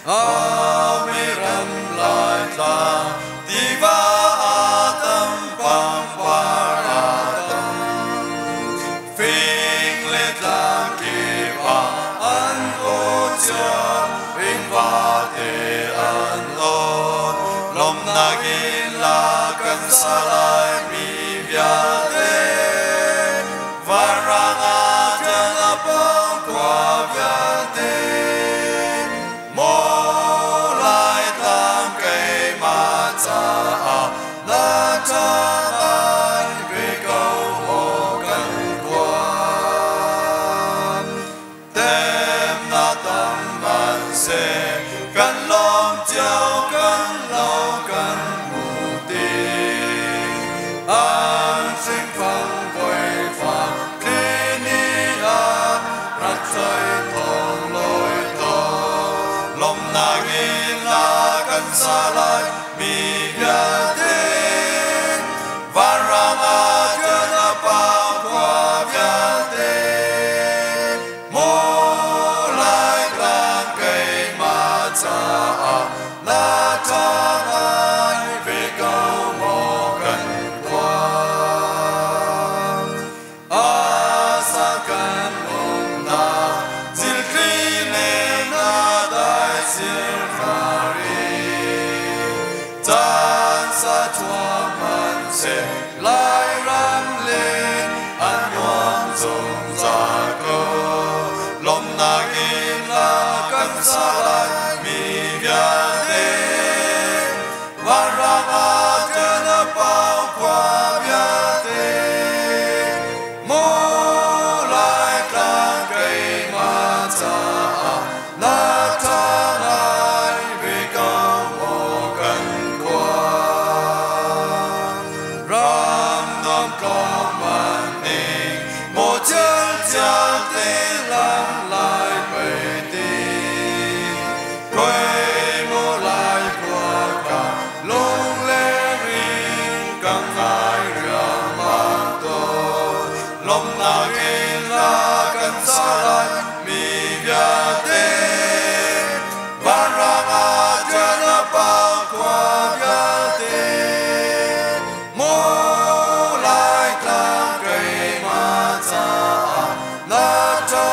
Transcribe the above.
Amiram lai ta diva atam pam paratam phing le ta ki pa an o cha vinh va te an o lom na gin la kan sa lai mi via te varanga jana pam kwa via te mo lai tam cây ma cha la cha ai về câu hồ cần qua tem na tâm man se cần lom chiao cần lâu cần mù ti an sinh phong quay phàm khi ni a rắc rơi thong lối to lom na gin la kan sa lai mi via te varanga jana pao qua via te mo lai tam cây ma cha la cha ai về câu mò cần qua sa kan mong na zil kri ne na dai zil mari tan sa chua man se lai ram lên an nuông zong za ko lom na gin la kan sa lai mi via te varanga jana pao qua via te mo lai tam cây ma cha la cha lai về câu mò cần qua ram nom con man ninh một chân chân te lam lai về ti quay mo lai qua cả lung lên ring căng ai ra ma to lom na gin la kan sa lai mi via te varanga jana pao qua via te mo lai tam cây ma cha la cha